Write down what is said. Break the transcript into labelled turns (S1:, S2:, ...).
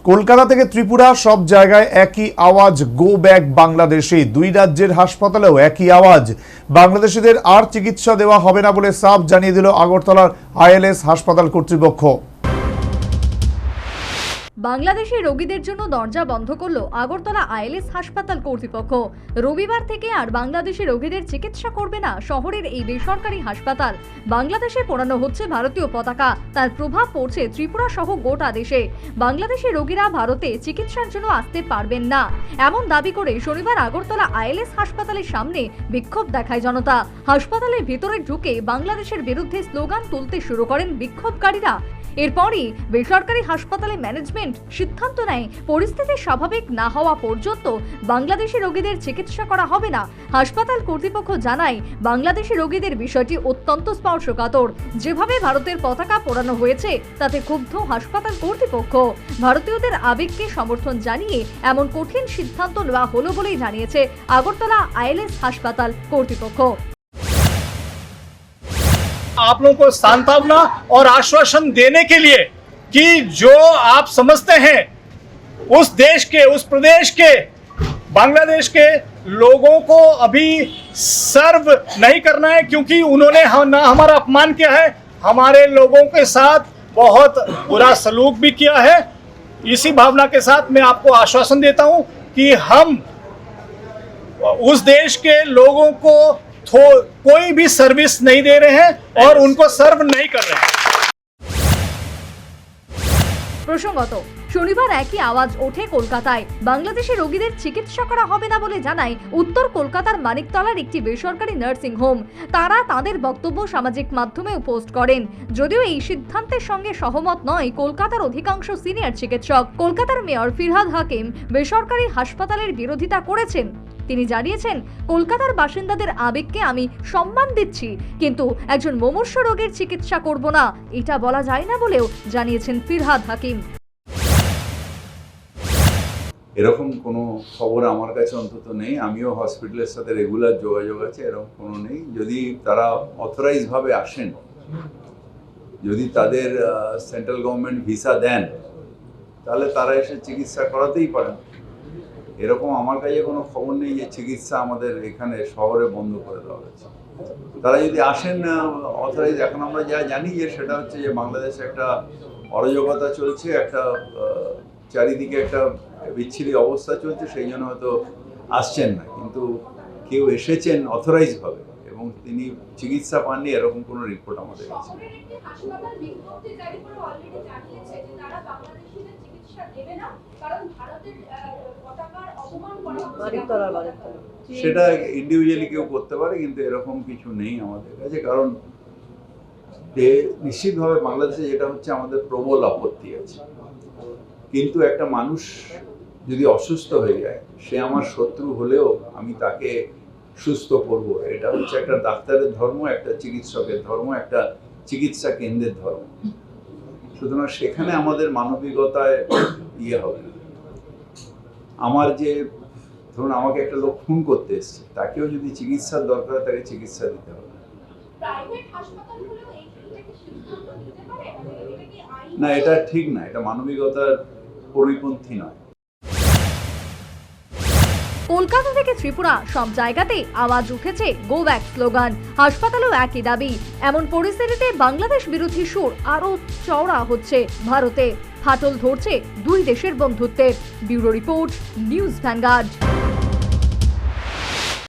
S1: কলকাতা থেকে ত্রিপুরা সব জায়গায় একই আওয়াজ, গো ব্যাক বাংলাদেশে। দুই রাজ্যের হাসপাতালেও একই আওয়াজ, বাংলাদেশিদের আর চিকিৎসা দেওয়া হবে না বলে সাফ জানিয়ে দিল আগরতলার আইএলএস হাসপাতাল কর্তৃপক্ষ।
S2: বাংলাদেশি রোগীদের জন্য দরজা বন্ধ করল আগরতলা আইএলএস হাসপাতাল কর্তৃপক্ষ। রবিবার থেকে আর বাংলাদেশি রোগীদের চিকিৎসা করবে না শহরের এই বেসরকারি হাসপাতাল। বাংলাদেশে পোড়ানো হচ্ছে ভারতীয় পতাকা, তার প্রভাব পড়ছে ত্রিপুরা সহ গোটা দেশে। বাংলাদেশি রোগীরা ভারতে চিকিৎসার জন্য আসতে পারবেন না, এমন দাবি করে শনিবার আগরতলা আইএলএস হাসপাতালের সামনে বিক্ষোভ দেখায় জনতা। হাসপাতালের ভিতরে ঢুকে বাংলাদেশের বিরুদ্ধে স্লোগান তুলতে শুরু করেন বিক্ষোভকারীরা। এরপরই বেসরকারি হাসপাতালে ম্যানেজমেন্ট সিদ্ধান্ত নেয় পরিস্থিতি স্বাভাবিক না হওয়া পর্যন্ত বাংলাদেশি রোগীদের চিকিৎসা করা হবে না। হাসপাতাল কর্তৃপক্ষ জানায়, বাংলাদেশি রোগীদের বিষয়টি অত্যন্ত স্পর্শকাতর। যেভাবে ভারতের পতাকা পোড়ানো হয়েছে তাতে ক্ষুব্ধ হাসপাতাল কর্তৃপক্ষ। ভারতীয়দের আবেগকে সমর্থন জানিয়ে এমন কঠিন সিদ্ধান্ত নেওয়া হলো বলেই জানিয়েছে আগরতলা আইএলএস হাসপাতাল কর্তৃপক্ষ।
S3: आप लोगों को सांत्वना और आश्वासन देने के लिए कि जो आप समझते हैं उस देश के, उस प्रदेश के, बांग्लादेश के लोगों को अभी सर्व नहीं करना है, क्योंकि उन्होंने ना हमारा अपमान किया है, हमारे लोगों के साथ बहुत बुरा सलूक भी किया है। इसी भावना के साथ मैं आपको आश्वासन देता हूं कि हम उस देश के लोगों को कोई भी सर्विस नहीं दे रहे हैं और उनको सर्व नहीं कर रहे हैं।
S2: প্রসঙ্গত, শনিবার একই আওয়াজ ওঠে কলকাতায়। বাংলাদেশি রোগীদের চিকিৎসা করা হবে না বলে জানায় উত্তর কলকাতার মানিকতলার একটি বেসরকারি নার্সিং হোম। তারা তাদের বক্তব্য সামাজিক মাধ্যমেও পোস্ট করেন। যদিও এই সিদ্ধান্তের সঙ্গে সহমত নয় কলকাতার অধিকাংশ সিনিয়র চিকিৎসক। কলকাতার মেয়র ফিরহাদ হাকিম বেসরকারি হাসপাতালের বিরোধিতা করেছেন। তিনি জানিয়েছেন, কলকাতার বাসিন্দাদের আবেগকে আমি সম্মান দিচ্ছি, কিন্তু একজন মুমূর্ষু রোগীর চিকিৎসা করব না এটা বলা যায় না বলেও জানিয়েছেন ফিরহাদ হাকিম।
S4: এরকম কোনো খবর আমার কাছে অন্তত নেই। আমিও হসপিটালের সাথে রেগুলার যোগাযোগ আছে, এরকম কোনো নেই। যদি তারা অথরাইজভাবে আসেন, যদি তাদের সেন্ট্রাল গভর্নমেন্ট ভিসা দেন, তাহলে তারা এসে চিকিৎসা করাতেই পারেন। এরকম আমার কাছে কোনো খবর নেই যে চিকিৎসা আমাদের এখানে শহরে বন্ধ করে দেওয়া হয়েছে। তারা যদি আসেন অথরাইজ, এখন আমরা যা জানি যে সেটা হচ্ছে যে বাংলাদেশে একটা অরাজকতা চলছে, একটা চারিদিকে একটা বিচ্ছিরি অবস্থা চলছে, সেই জন্য হয়তো আসছেন না। কিন্তু কেউ এসেছেন অথরাইজভাবে এবং তিনি চিকিৎসা পাননি, এরকম কোনো রিপোর্ট আমাদের কাছে নেই। সেটা ইন্ডিভিজুয়ালি কেউ করতে পারে, কিন্তু এরকম কিছু নেই আমাদের কাছে। কারণ নিশ্চিতভাবে বাংলাদেশে যেটা হচ্ছে, আমাদের প্রবল আপত্তি আছে। কিন্তু একটা মানুষ যদি অসুস্থ হয়ে যায়, সে আমার শত্রু হলেও আমি তাকে সুস্থ করব, এটা হচ্ছে একটা ডাক্তারের ধর্ম, একটা চিকিৎসকের ধর্ম, একটা চিকিৎসা কেন্দ্রের ধর্ম। সুতরাং সেখানে আমাদের মানবিকতায় হবে না। আমার যে ধরুন, আমাকে একটা লোক খুন করতে এসছে, তাকেও যদি চিকিৎসার দরকার, তাকে চিকিৎসা দিতে হবে না। এটা ঠিক না, এটা মানবিকতার পরিপন্থী নয়।
S2: কলকাতা থেকে ত্রিপুরা সব জায়গাতে আওয়াজ উঠেছে গো ব্যাক স্লোগান। হাসপাতালেও একই দাবি। এমন পরিস্থিতিতে বাংলাদেশ বিরোধী সুর আরো চওড়া হচ্ছে ভারতে। ফাটল ধরছে দুই দেশের বন্ধুত্বের। Bureau report, news vanguard.